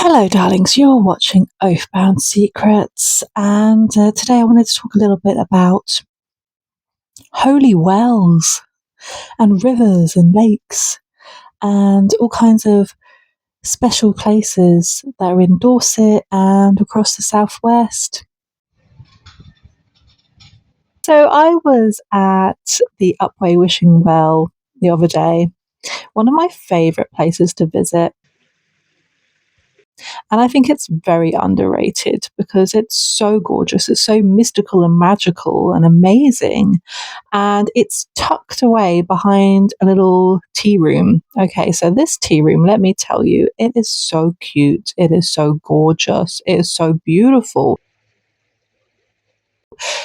Hello, darlings. You're watching Oathbound Secrets, and today I wanted to talk a little bit about holy wells and rivers and lakes and all kinds of special places that are in Dorset and across the southwest. So I was at the Upwey Wishing Well the other day, one of my favourite places to visit. And I think it's very underrated because it's so gorgeous. It's so mystical and magical and amazing. And it's tucked away behind a little tea room. Okay, so this tea room, let me tell you, it is so cute. It is so gorgeous. It is so beautiful.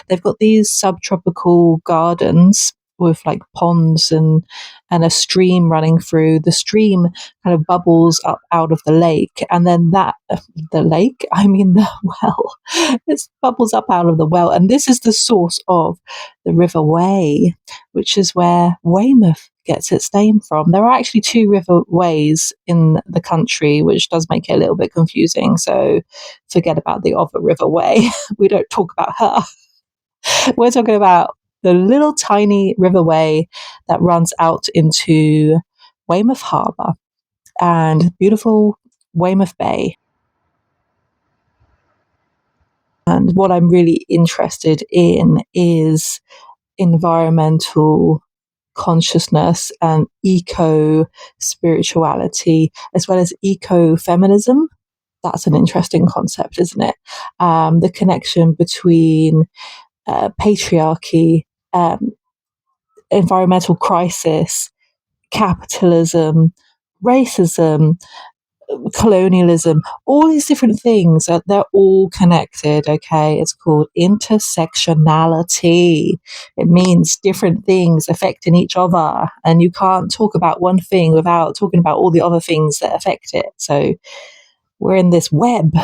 They've got these subtropical gardens with like ponds and a stream running through. The stream kind of bubbles up out of the lake, and then the lake, I mean the well, it bubbles up out of the well, and this is the source of the River Wey, which is where Weymouth gets its name from. There are actually two river ways in the country, which does make it a little bit confusing. So forget about the other River Wey. We don't talk about her. We're talking about the little tiny River Wey that runs out into Weymouth Harbour and beautiful Weymouth Bay. And what I'm really interested in is environmental consciousness and eco spirituality, as well as eco feminism. That's an interesting concept, isn't it? The connection between patriarchy, environmental crisis, capitalism, racism, colonialism, all these different things, they're all connected, okay? It's called intersectionality. It means different things affecting each other, and you can't talk about one thing without talking about all the other things that affect it. So we're in this web.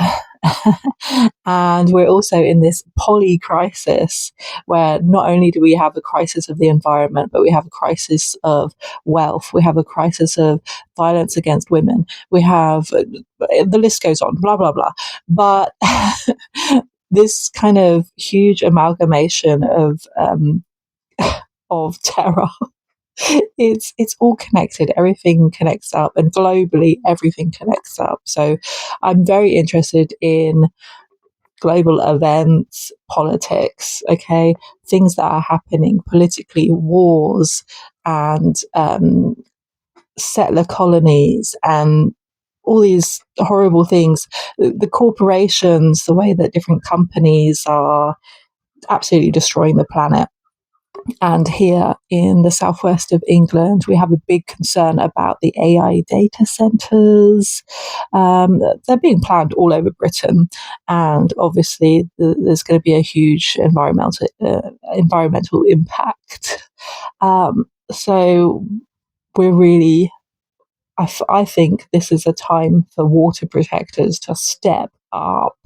And we're also in this poly crisis where not only do we have a crisis of the environment, but we have a crisis of wealth. We have a crisis of violence against women. We have, the list goes on, blah, blah, blah. But this kind of huge amalgamation of terror, it's all connected. Everything connects up, and globally everything connects up. So I'm very interested in global events, politics, okay, things that are happening politically, wars and settler colonies and all these horrible things, the corporations, the way that different companies are absolutely destroying the planet. And here in the southwest of England, we have a big concern about the AI data centres. They're being planned all over Britain, and obviously there's going to be a huge environmental impact. So we're really, I think this is a time for water protectors to step up,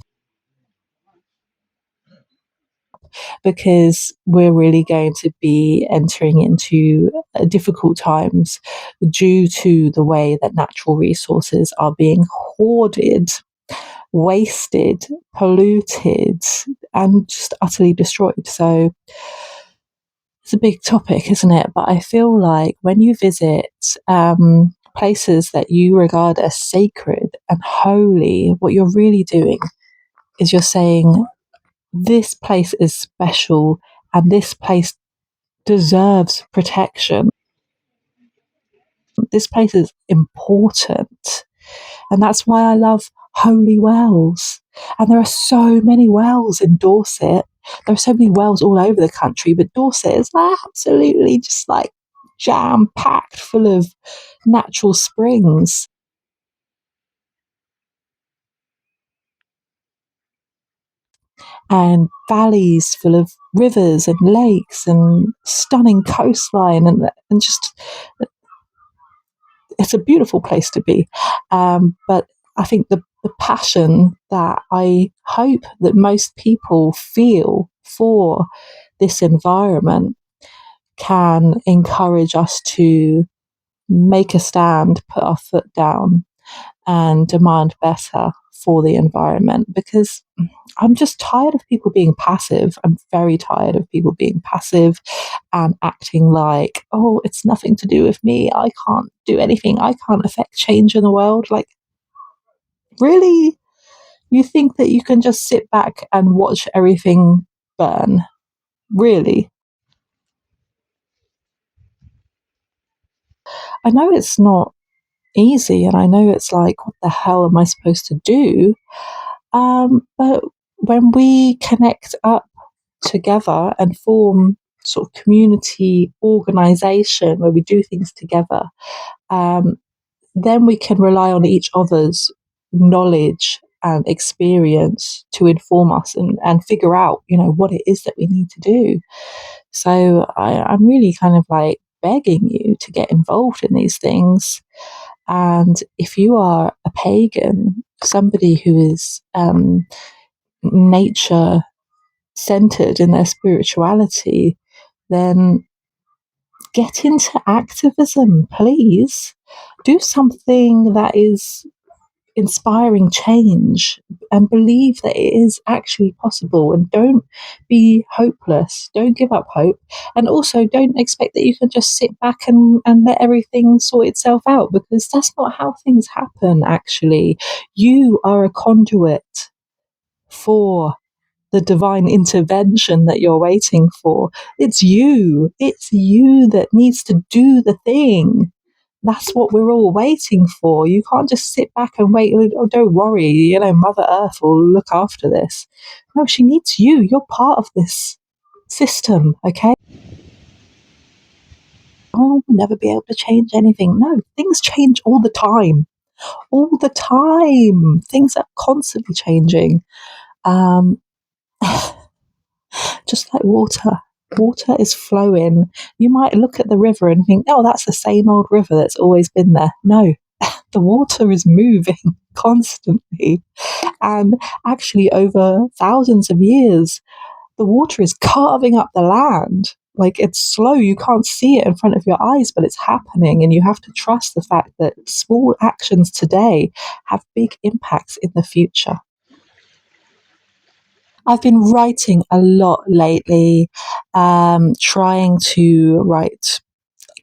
because we're really going to be entering into difficult times due to the way that natural resources are being hoarded, wasted, polluted, and just utterly destroyed. So it's a big topic, isn't it? But I feel like when you visit places that you regard as sacred and holy, what you're really doing is you're saying, this place is special and this place deserves protection. This place is important. And that's why I love holy wells. And there are so many wells in Dorset. There are so many wells all over the country, but Dorset is absolutely just like jam packed full of natural springs and valleys full of rivers and lakes and stunning coastline, and just, it's a beautiful place to be. But I think the passion that I hope that most people feel for this environment can encourage us to make a stand, put our foot down, and demand better for the environment, because I'm just tired of people being passive. I'm very tired of people being passive and acting like, oh, it's nothing to do with me. I can't do anything. I can't affect change in the world. Like, really? You think that you can just sit back and watch everything burn? Really? I know it's not easy, and I know it's like, what the hell am I supposed to do? But when we connect up together and form sort of community organization where we do things together, um, then we can rely on each other's knowledge and experience to inform us and figure out, what it is that we need to do. So I'm really kind of like begging you to get involved in these things. And if you are a pagan, somebody who is nature centered in their spirituality, then get into activism, please. Do something that is inspiring change and believe that it is actually possible, and don't be hopeless. Don't give up hope. And also don't expect that you can just sit back and let everything sort itself out, because that's not how things happen, actually. You are a conduit for the divine intervention that you're waiting for. It's you. It's you that needs to do the thing. That's what we're all waiting for. You can't just sit back and wait. Oh, don't worry, Mother Earth will look after this. No, she needs you. You're part of this system, okay? Oh, we'll never be able to change anything. No, things change all the time. All the time. Things are constantly changing. Um, just like water. Water is flowing. You might look at the river and think, oh, that's the same old river that's always been there. No, the water is moving constantly. And actually, over thousands of years, the water is carving up the land. Like, it's slow, you can't see it in front of your eyes, but it's happening. And you have to trust the fact that small actions today have big impacts in the future. I've been writing a lot lately, trying to write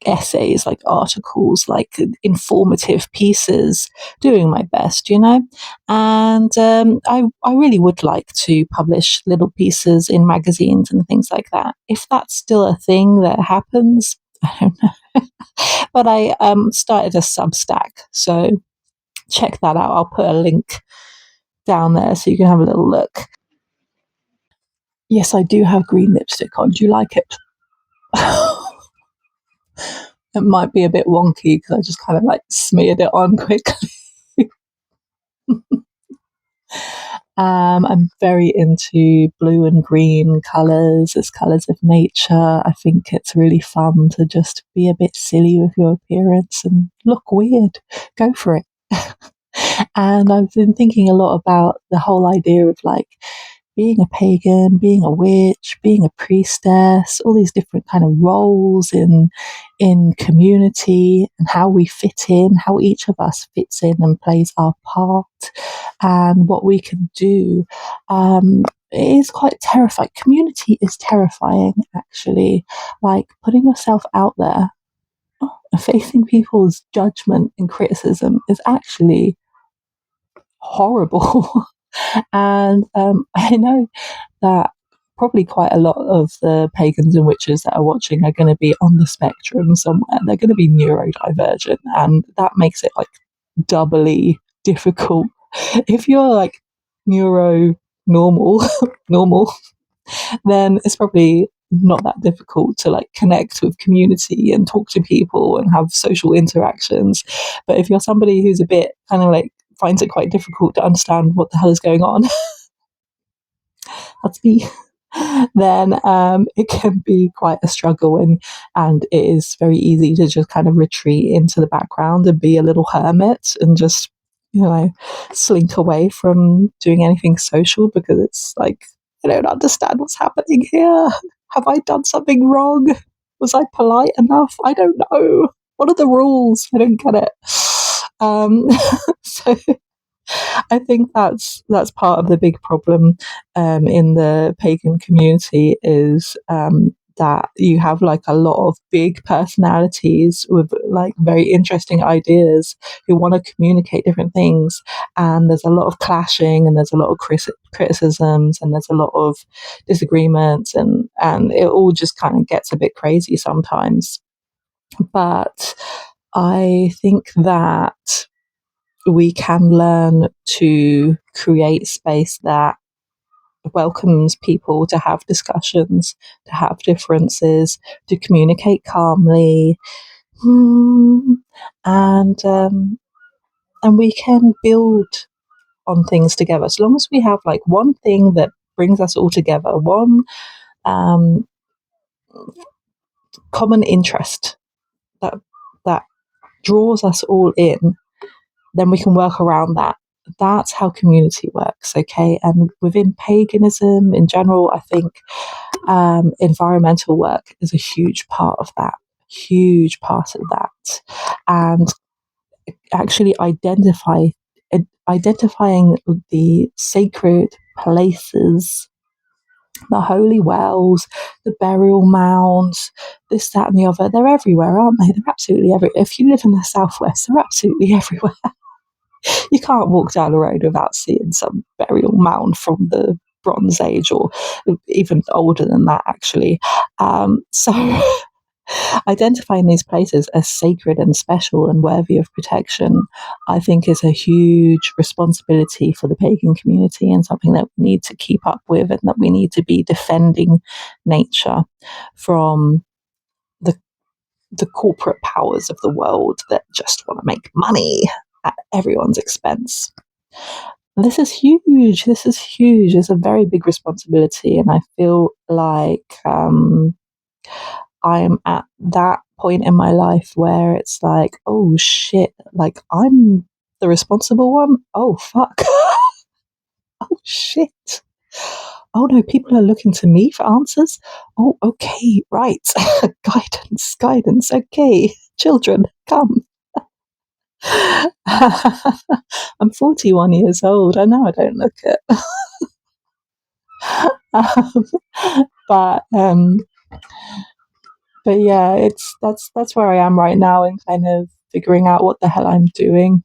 essays, like articles, like informative pieces, doing my best, And I really would like to publish little pieces in magazines and things like that. If that's still a thing that happens, I don't know. But I started a Substack, so check that out. I'll put a link down there so you can have a little look. Yes, I do have green lipstick on. Do you like it? It might be a bit wonky because I just kind of like smeared it on quickly. I'm very into blue and green colours as colours of nature. I think it's really fun to just be a bit silly with your appearance and look weird. Go for it. And I've been thinking a lot about the whole idea of like being a pagan, being a witch, being a priestess, all these different kind of roles in community, and how we fit in, how each of us fits in and plays our part, and what we can do. It is quite terrifying. Community is terrifying, actually. Like, putting yourself out there, facing people's judgment and criticism is actually horrible. And I know that probably quite a lot of the pagans and witches that are watching are going to be on the spectrum somewhere. They're going to be neurodivergent, and that makes it like doubly difficult. If you're like neuro normal, normal, then it's probably not that difficult to like connect with community and talk to people and have social interactions. But if you're somebody who's a bit kind of like finds it quite difficult to understand what the hell is going on, that's me, then it can be quite a struggle, and it is very easy to just kind of retreat into the background and be a little hermit and just, slink away from doing anything social, because it's like, I don't understand what's happening here. Have I done something wrong? Was I polite enough? I don't know. What are the rules? I don't get it. Um, so I think that's part of the big problem in the pagan community is that you have like a lot of big personalities with like very interesting ideas who want to communicate different things, and there's a lot of clashing, and there's a lot of criticisms, and there's a lot of disagreements, and it all just kind of gets a bit crazy sometimes. But I think that we can learn to create space that welcomes people to have discussions, to have differences, to communicate calmly, mm, and we can build on things together. As long as we have like one thing that brings us all together, one um, common interest that that draws us all in, then we can work around that. That's how community works, okay? And within paganism in general, I think environmental work is a huge part of that, huge part of that. And actually identifying the sacred places, the holy wells, the burial mounds, this, that, and the other. They're everywhere, aren't they? They're absolutely everywhere. If you live in the southwest, they're absolutely everywhere. You can't walk down a road without seeing some burial mound from the Bronze Age, or even older than that, actually. So, identifying these places as sacred and special and worthy of protection, I think, is a huge responsibility for the pagan community, and something that we need to keep up with, and that we need to be defending nature from the the corporate powers of the world that just want to make money at everyone's expense. This is huge. This is huge. It's a very big responsibility, and I feel like I'm at that point in my life where it's like, oh shit, like I'm the responsible one. Oh fuck. Oh shit. Oh no, people are looking to me for answers. Oh, okay, right. Guidance, guidance. Okay, children, come. I'm 41 years old. I know I don't look it. um, but um, but yeah, it's that's where I am right now, and kind of figuring out what the hell I'm doing.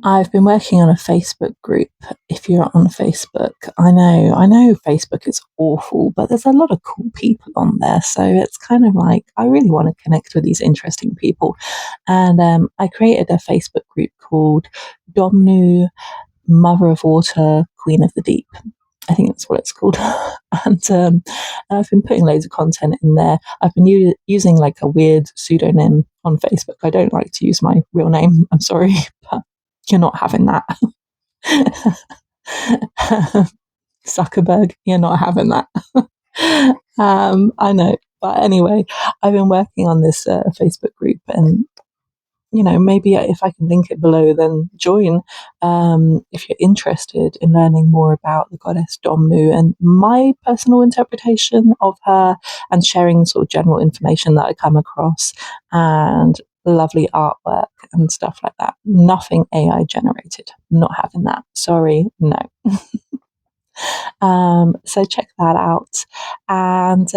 I've been working on a Facebook group. If you're on Facebook, I know Facebook is awful, but there's a lot of cool people on there. So it's kind of like I really want to connect with these interesting people, and I created a Facebook group called Domnu, Mother of Water, Queen of the Deep. I think that's what it's called. And I've been putting loads of content in there. I've been using like a weird pseudonym on Facebook. I don't like to use my real name. I'm sorry, but you're not having that. Zuckerberg, you're not having that. I know. But anyway, I've been working on this Facebook group, and maybe if I can link it below, then join if you're interested in learning more about the goddess Domnu and my personal interpretation of her, and sharing sort of general information that I come across, and lovely artwork and stuff like that. Nothing AI generated. Not having that. Sorry, no. So check that out, and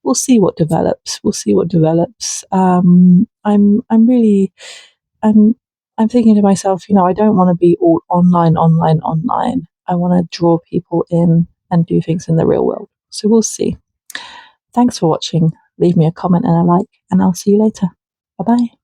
we'll see what develops. We'll see what develops. I'm really, I'm, I'm thinking to myself, I don't want to be all online, online, online. I want to draw people in and do things in the real world. So we'll see. Thanks for watching. Leave me a comment and a like, and I'll see you later. Bye bye.